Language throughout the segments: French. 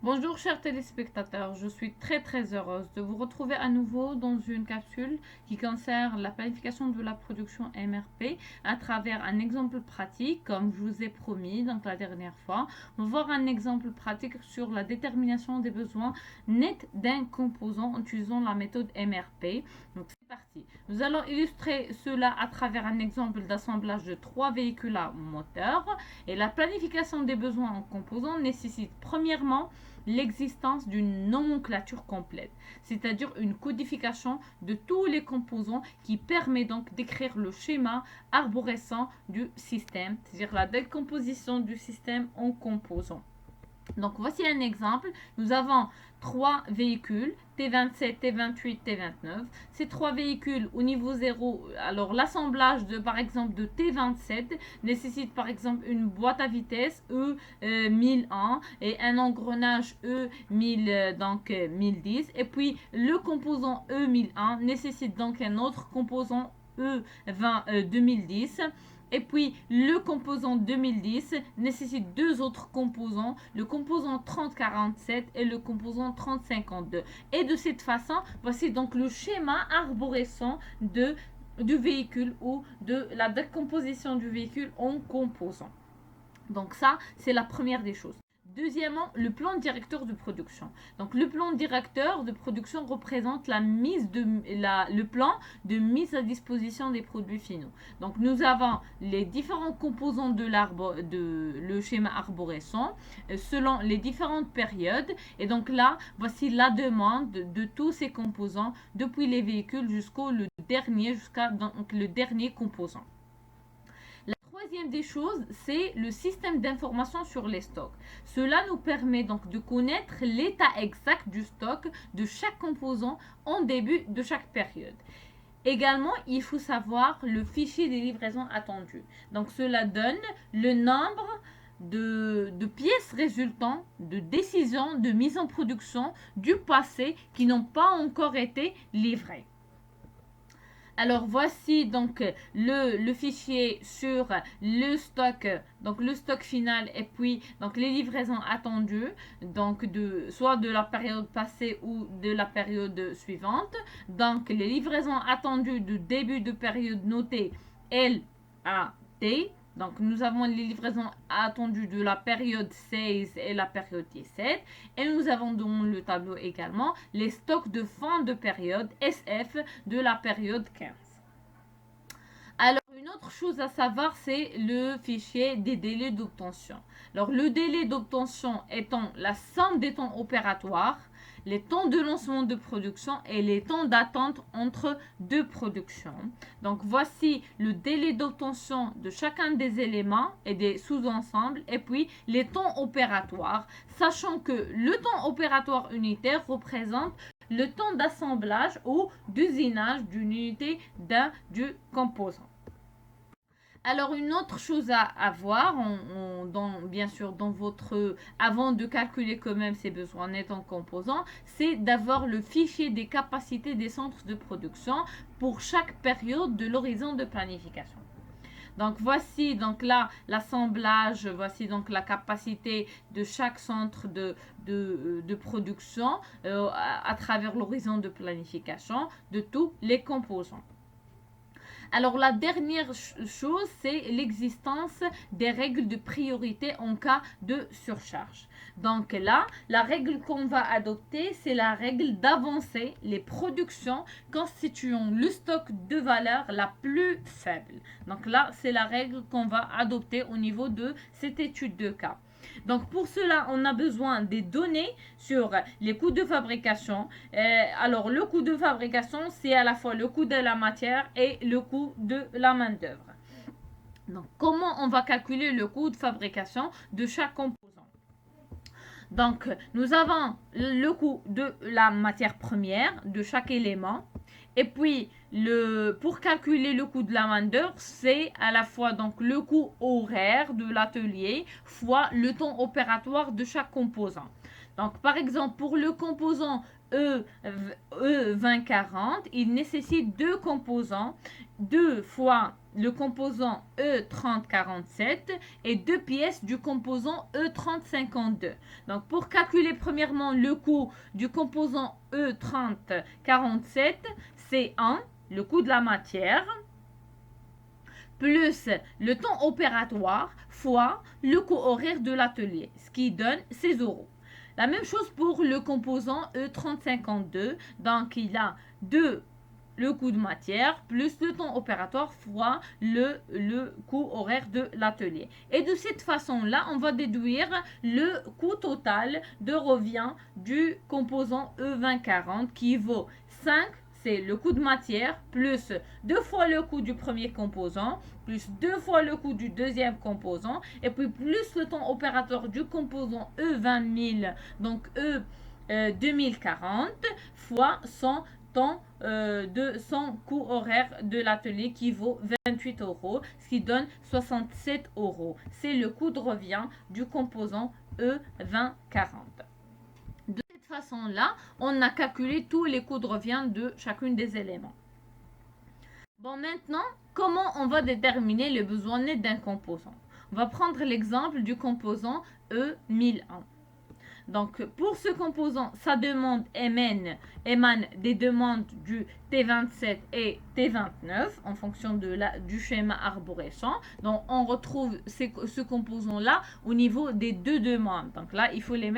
Bonjour chers téléspectateurs, je suis très heureuse de vous retrouver à nouveau dans une capsule qui concerne la planification de la production MRP à travers un exemple pratique comme je vous ai promis donc la dernière fois. On va voir un exemple pratique sur la détermination des besoins nets d'un composant en utilisant la méthode MRP. Donc c'est parti. Nous allons illustrer cela à travers un exemple d'assemblage de 3 véhicules à moteur et la planification des besoins en composants nécessite premièrement l'existence d'une nomenclature complète, c'est-à-dire une codification de tous les composants qui permet donc d'écrire le schéma arborescent du système, c'est-à-dire la décomposition du système en composants. Donc voici un exemple. Nous avons trois véhicules, T27, T28, T29. Ces trois véhicules au niveau 0, alors l'assemblage de par exemple de T27 nécessite par exemple une boîte à vitesse E1001 et un engrenage E1000 donc 1010 et puis le composant E1001 nécessite donc un autre composant E20 2010. Et puis, le composant 2010 nécessite deux autres composants, le composant 3047 et le composant 3052. Et de cette façon, voici donc le schéma arborescent du véhicule ou de la décomposition du véhicule en composants. Donc ça, c'est la première des choses. Deuxièmement, le plan directeur de production. Donc le plan directeur de production représente le plan de mise à disposition des produits finaux. Donc nous avons les différents composants de le schéma arborescent selon les différentes périodes. Et donc là, voici la demande de tous ces composants depuis les véhicules jusqu'au le dernier composant. Troisième des choses, c'est le système d'information sur les stocks. Cela nous permet donc de connaître l'état exact du stock de chaque composant en début de chaque période. Également, il faut savoir le fichier des livraisons attendues. Donc cela donne le nombre de pièces résultant de décisions de mise en production du passé qui n'ont pas encore été livrées. Alors voici donc le fichier sur le stock, donc le stock final et puis donc les livraisons attendues, donc soit de la période passée ou de la période suivante. Donc les livraisons attendues de début de période notée LAT. Donc, nous avons les livraisons attendues de la période 16 et la période 17. Et nous avons dans le tableau également les stocks de fin de période SF de la période 15. Alors, une autre chose à savoir, c'est le fichier des délais d'obtention. Alors, le délai d'obtention étant la somme des temps opératoires, les temps de lancement de production et les temps d'attente entre deux productions. Donc voici le délai d'obtention de chacun des éléments et des sous-ensembles et puis les temps opératoires, sachant que le temps opératoire unitaire représente le temps d'assemblage ou d'usinage d'une unité du composant. Alors une autre chose à voir, bien sûr avant de calculer quand même ces besoins nets en composants, c'est d'avoir le fichier des capacités des centres de production pour chaque période de l'horizon de planification. Donc voici donc là l'assemblage, voici donc la capacité de chaque centre de production à travers l'horizon de planification de tous les composants. Alors la dernière chose, c'est l'existence des règles de priorité en cas de surcharge. Donc là, la règle qu'on va adopter, c'est la règle d'avancer les productions constituant le stock de valeur la plus faible. Donc là, c'est la règle qu'on va adopter au niveau de cette étude de cas. Donc pour cela, on a besoin des données sur les coûts de fabrication. Alors le coût de fabrication, c'est à la fois le coût de la matière et le coût de la main-d'œuvre. Donc comment on va calculer le coût de fabrication de chaque composant? Donc nous avons le coût de la matière première de chaque élément. Et puis, pour calculer le coût de la main-d'œuvre, c'est à la fois donc le coût horaire de l'atelier fois le temps opératoire de chaque composant. Donc, par exemple, pour le composant E2040, il nécessite deux composants, 2 fois le composant E3047 et 2 pièces du composant E3052. Donc pour calculer premièrement le coût du composant E3047, c'est 1, le coût de la matière, plus le temps opératoire fois le coût horaire de l'atelier, ce qui donne 16 euros. La même chose pour le composant E3052, donc il a 2 le coût de matière plus le temps opératoire fois le coût horaire de l'atelier. Et de cette façon-là, on va déduire le coût total de revient du composant E2040 qui vaut 5, c'est le coût de matière, plus 2 fois le coût du premier composant, plus 2 fois le coût du deuxième composant, et puis plus le temps opérateur du composant E20000, donc E2040, fois son temps de son coût horaire de l'atelier qui vaut 28 euros, ce qui donne 67 euros. C'est le coût de revient du composant E2040. De cette façon-là, on a calculé tous les coûts de revient de chacune des éléments. Bon, maintenant, comment on va déterminer le besoin net d'un composant? On va prendre l'exemple du composant E1001. Donc, pour ce composant, sa demande émane des demandes du T27 et T29 en fonction du schéma arborescent. Donc, on retrouve ce composant-là au niveau des deux demandes. Donc là, il faut les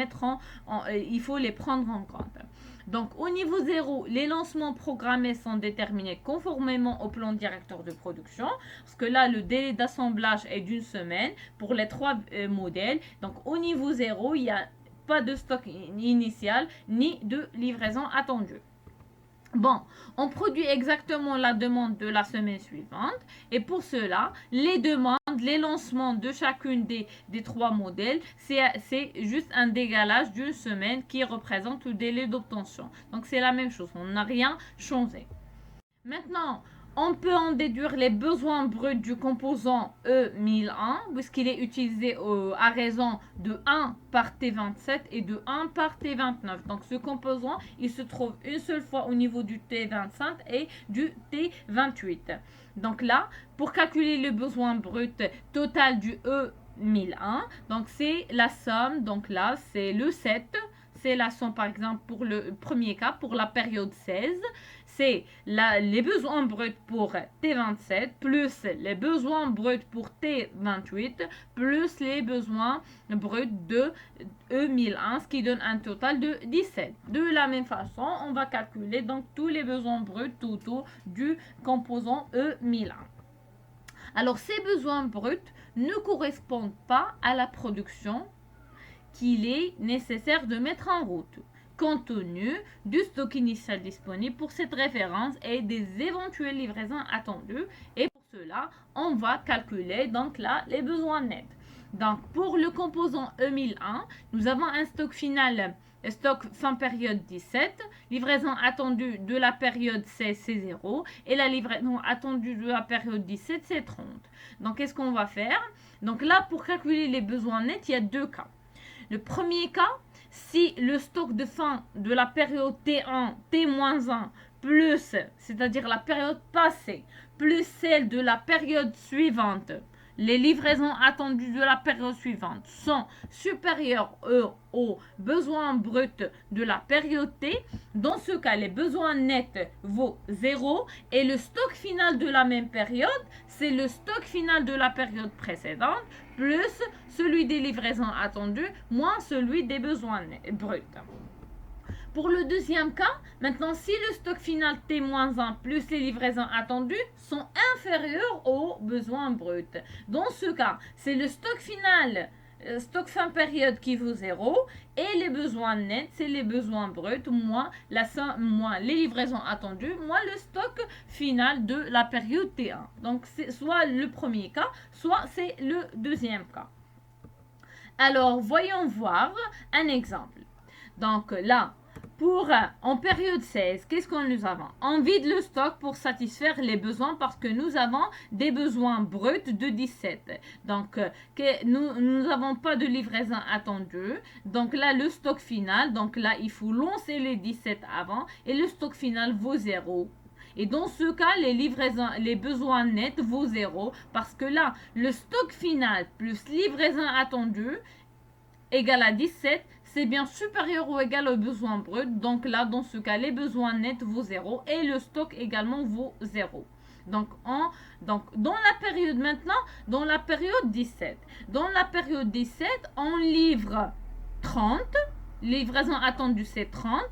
il faut les prendre en compte. Donc, au niveau 0, les lancements programmés sont déterminés conformément au plan directeur de production. Parce que là, le délai d'assemblage est d'une semaine pour les 3 modèles. Donc, au niveau 0, il y a pas de stock initial ni de livraison attendue. Bon, on produit exactement la demande de la semaine suivante et pour cela, les demandes, les lancements de chacune des 3 modèles, c'est juste un décalage d'une semaine qui représente le délai d'obtention. Donc c'est la même chose, on n'a rien changé. Maintenant, on peut en déduire les besoins bruts du composant E1001 puisqu'il est utilisé à raison de 1 par T27 et de 1 par T29. Donc ce composant, il se trouve une seule fois au niveau du T25 et du T28. Donc là, pour calculer le besoin brut total du E1001, donc c'est la somme, donc là c'est le 7. C'est la somme par exemple pour le premier cas, pour la période 16. C'est les besoins bruts pour T27 plus les besoins bruts pour T28 plus les besoins bruts de E1001, ce qui donne un total de 17. De la même façon, on va calculer donc tous les besoins bruts totaux du composant E1001. Alors, ces besoins bruts ne correspondent pas à la production qu'il est nécessaire de mettre en route, compte tenu du stock initial disponible pour cette référence et des éventuelles livraisons attendues. Et pour cela, on va calculer donc là les besoins nets. Donc pour le composant E1001, nous avons un stock final, stock fin période 17, livraison attendue de la période 16 c'est 0 et la livraison attendue de la période 17 c'est 30. Donc qu'est-ce qu'on va faire? Donc là pour calculer les besoins nets, il y a 2 cas. Le premier cas, si le stock de fin de la période T1, T-1, plus, c'est-à-dire la période passée, plus celle de la période suivante, les livraisons attendues de la période suivante sont supérieures aux besoins bruts de la période T, dans ce cas, les besoins nets vaut 0 et le stock final de la même période, c'est le stock final de la période précédente plus celui des livraisons attendues moins celui des besoins bruts. Pour le deuxième cas, maintenant, si le stock final T-1 plus les livraisons attendues sont inférieurs aux besoins bruts, dans ce cas, c'est le stock final, stock fin période qui vaut 0 et les besoins nets, c'est les besoins bruts moins les livraisons attendues moins le stock final de la période T1. Donc, c'est soit le premier cas, soit c'est le deuxième cas. Alors, voyons voir un exemple. Donc là, en période 16, qu'est-ce que nous avons? On vide le stock pour satisfaire les besoins parce que nous avons des besoins bruts de 17. Donc, nous n'avons pas de livraison attendue. Donc là, le stock final, donc là, il faut lancer les 17 avant et le stock final vaut 0. Et dans ce cas, les besoins nets vaut 0 parce que là, le stock final plus livraison attendue égale à 17, c'est bien supérieur ou égal aux besoins bruts. Donc là, dans ce cas, les besoins nets vaut 0 et le stock également vaut 0. Donc, dans la période maintenant, dans la période 17. Dans la période 17, on livre 30. Livraison attendue, c'est 30.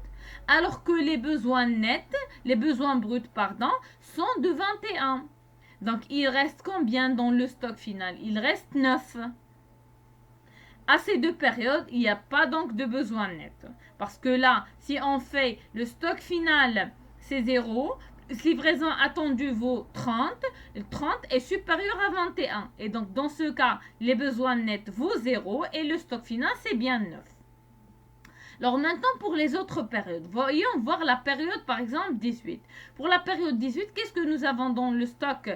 Alors que les besoins nets, les besoins bruts, pardon, sont de 21. Donc, il reste combien dans le stock final? Il reste 9. À ces deux périodes, il n'y a pas donc de besoin net. Parce que là, si on fait le stock final, c'est 0. Livraison attendue vaut 30. 30 est supérieur à 21. Et donc, dans ce cas, les besoins nets vaut 0 et le stock final, c'est bien 9. Alors maintenant, pour les autres périodes, voyons voir la période, par exemple, 18. Pour la période 18, qu'est-ce que nous avons dans le stock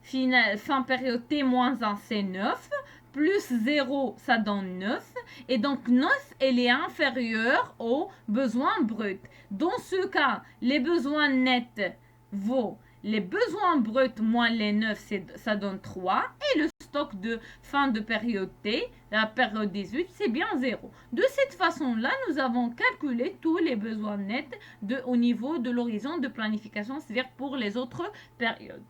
final, fin période T-1, c'est 9. Plus 0, ça donne 9. Et donc, 9, elle est inférieure aux besoins bruts. Dans ce cas, les besoins nets vaut les besoins bruts moins les 9, ça donne 3. Et le stock de fin de période T, la période 18, c'est bien 0. De cette façon-là, nous avons calculé tous les besoins nets au niveau de l'horizon de planification, c'est-à-dire pour les autres périodes.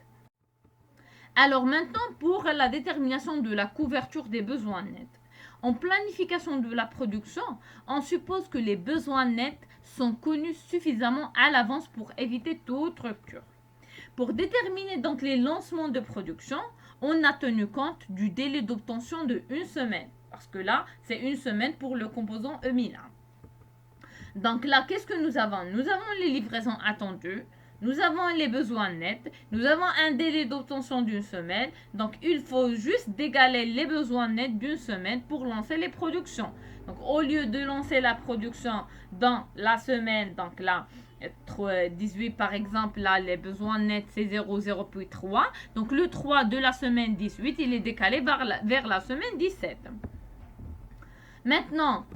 Alors maintenant, pour la détermination de la couverture des besoins nets. En planification de la production, on suppose que les besoins nets sont connus suffisamment à l'avance pour éviter toute rupture. Pour déterminer donc les lancements de production, on a tenu compte du délai d'obtention de 1 semaine. Parce que là, c'est 1 semaine pour le composant E-. Donc là, qu'est-ce que nous avons? Nous avons les livraisons attendues. Nous avons les besoins nets, nous avons un délai d'obtention d'1 semaine, donc il faut juste dégaler les besoins nets d'1 semaine pour lancer les productions. Donc au lieu de lancer la production dans la semaine, donc là, 18 par exemple, là les besoins nets c'est 0, 0 puis 3. Donc le 3 de la semaine 18, il est décalé vers la semaine 17. Maintenant,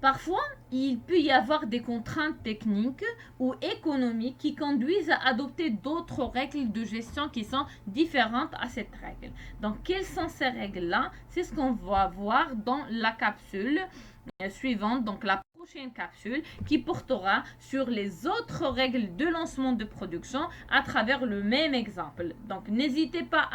parfois, il peut y avoir des contraintes techniques ou économiques qui conduisent à adopter d'autres règles de gestion qui sont différentes à cette règle. Donc, quelles sont ces règles-là? C'est ce qu'on va voir dans la capsule suivante, donc la prochaine capsule qui portera sur les autres règles de lancement de production à travers le même exemple. Donc, n'hésitez pas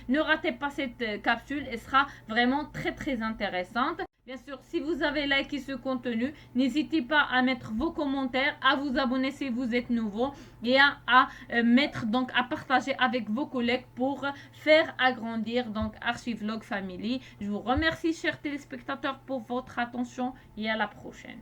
ne ratez pas cette capsule, elle sera vraiment très très intéressante. Bien sûr, si vous avez liké ce contenu, n'hésitez pas à mettre vos commentaires, à vous abonner si vous êtes nouveau et à partager avec vos collègues pour faire agrandir donc Archivlog Family. Je vous remercie chers téléspectateurs pour votre attention et à la prochaine.